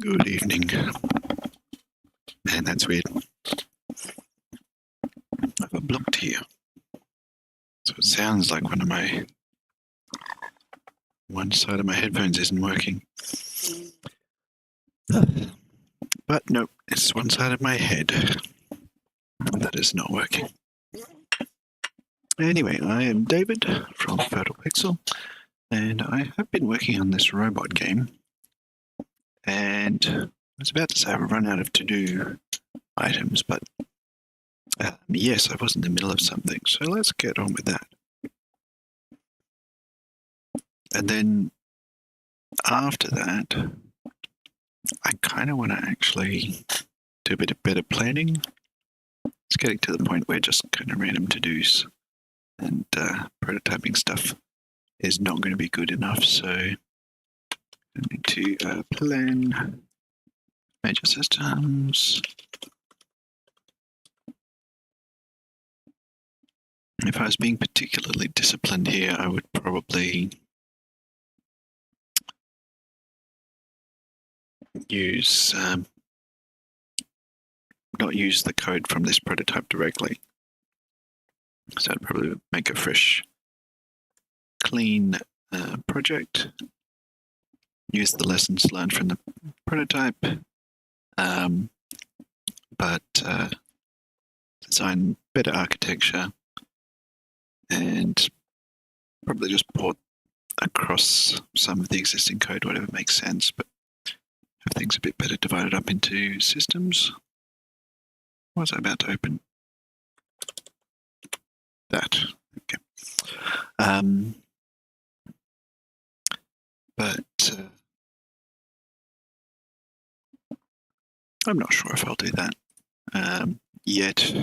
Good evening. Man, that's weird. I've blocked here. So it sounds like one side of my headphones isn't working. But no, it's one side of my head that is not working. Anyway, I am David from Fertile Pixel, and I have been working on this robot game. And I was about to say I've run out of to-do items, but yes, I was in the middle of something, so let's get on with that. And then after that, I kind of want to actually do a bit of better planning. It's getting to the point where just kind of random to-dos and prototyping stuff is not going to be good enough, so I need to plan major systems. If I was being particularly disciplined here, I would probably not use the code from this prototype directly. So I'd probably make a fresh, clean project, use the lessons learned from the prototype, but design better architecture and probably just port across some of the existing code, whatever makes sense, but have things a bit better divided up into systems. What was I about to open? That. Okay. But I'm not sure if I'll do that yet.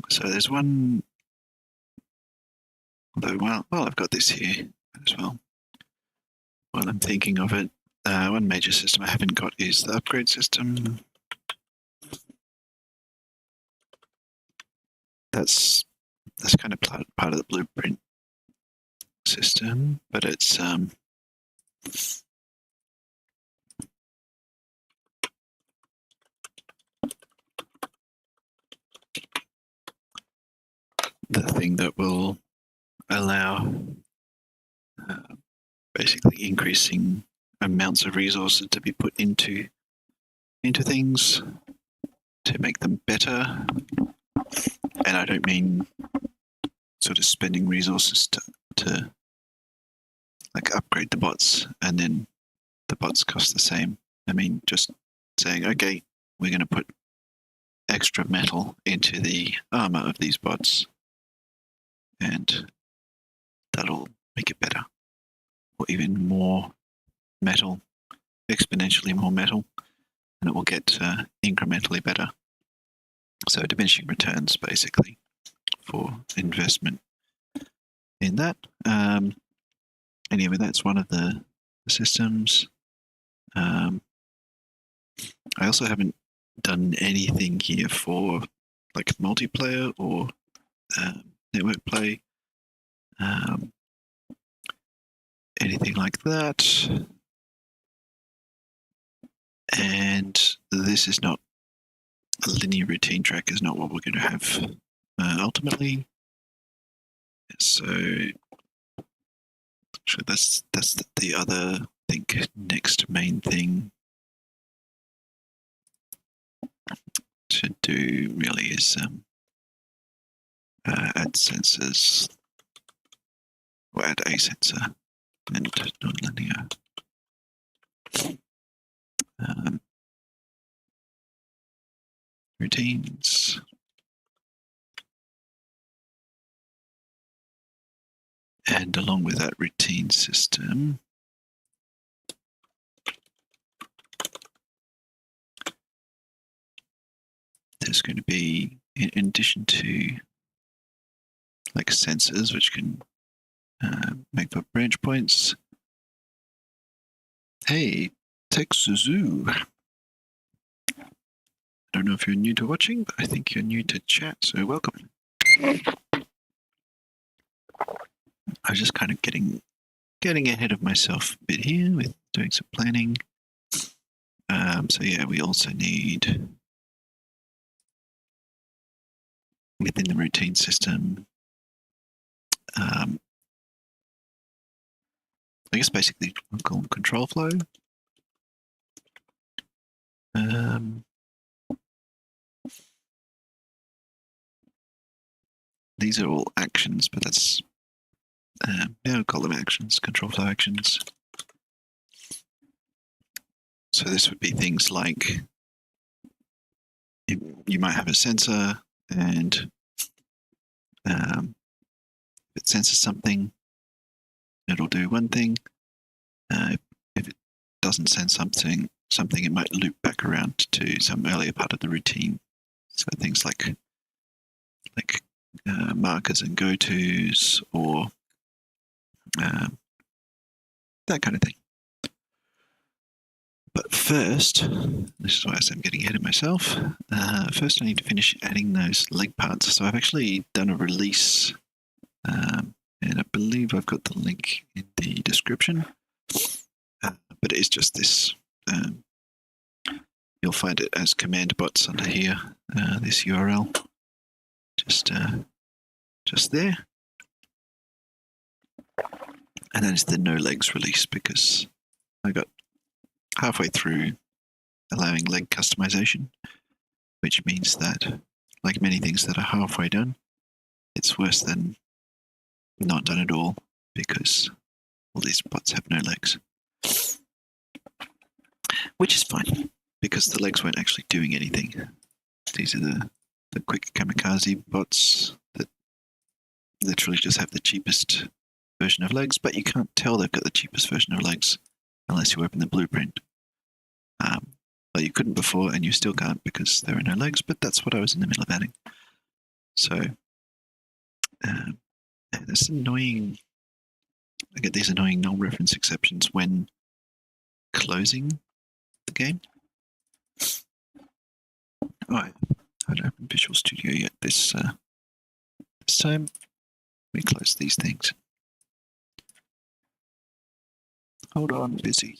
So there's one, although while I've got this here as well, while I'm thinking of it, one major system I haven't got is the upgrade system. That's kind of part of the blueprint system, but it's the thing that will allow basically increasing amounts of resources to be put into things to make them better. And I don't mean sort of spending resources to like upgrade the bots and then the bots cost the same. I mean just saying, okay, we're going to put extra metal into the armor of these bots and that'll make it better. Or even more metal, exponentially more metal, and it will get incrementally better. So diminishing returns, basically, for investment in that. Anyway, that's one of the systems. I also haven't done anything here for like multiplayer or network play. Anything like that. And this is not a linear routine track is not what we're going to have ultimately. So that's the other, I think, next main thing to do really is add sensors or add a sensor and non-linear. Routines. And along with that routine system, there's going to be, in addition to like sensors, which can make for branch points. Hey, Texazu. I don't know if you're new to watching, but I think you're new to chat, so welcome. I was just kind of getting ahead of myself a bit here with doing some planning. So yeah, we also need within the routine system. I guess basically I'll call them control flow. These are all actions, but that's yeah, I'll call them actions, control flow actions. So this would be things like you might have a sensor, and if it senses something, it'll do one thing. If it doesn't sense something, it might loop back around to some earlier part of the routine. So things like markers and go-tos, or that kind of thing. But first, this is why I say I'm getting ahead of myself. First, I need to finish adding those leg parts. So I've actually done a release, and I believe I've got the link in the description. But it is just this. You'll find it as command bots under here. This URL, just there, and then it's the no legs release, because I got halfway through allowing leg customization, which means that, like many things that are halfway done, it's worse than not done at all, because all these bots have no legs. Which is fine, because the legs weren't actually doing anything. These are the quick kamikaze bots that literally just have the cheapest version of legs, but you can't tell they've got the cheapest version of legs unless you open the blueprint. Well, you couldn't before, and you still can't because there are no legs, but that's what I was in the middle of adding. So that's annoying. I get these annoying null reference exceptions when closing the game. Alright, I don't open Visual Studio yet this time. We close these things. Hold on, busy.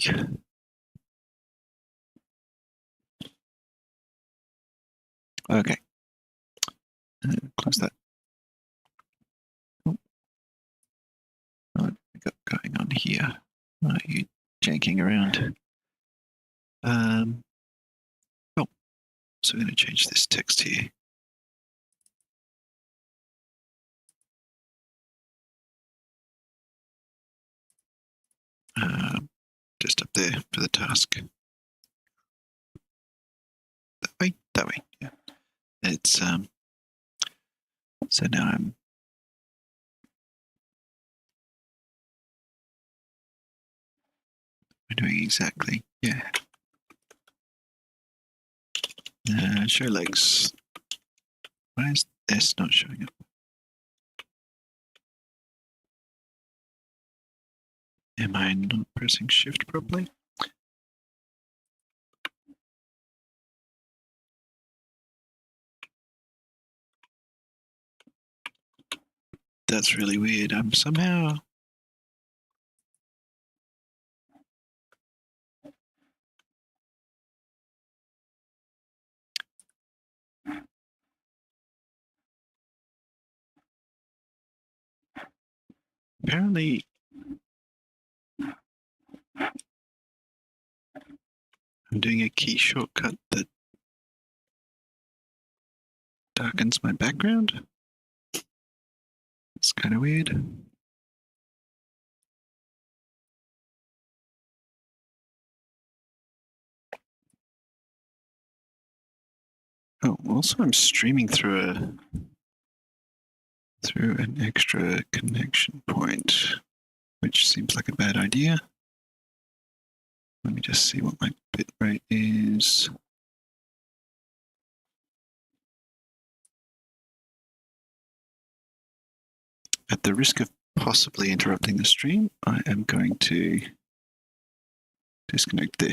Okay. Close that. Oh. What we got going on here? Are you janking around? Oh, so we're going to change this text here. Just up there for the task. That way, yeah. It's so now I'm doing exactly, yeah. Show legs. Why is S not showing up? Am I not pressing shift properly? That's really weird. I'm somehow... Apparently... I'm doing a key shortcut that darkens my background. It's kind of weird. Oh, also I'm streaming through an extra connection point, which seems like a bad idea. Let me just see what my bitrate is. At the risk of possibly interrupting the stream, I am going to disconnect this.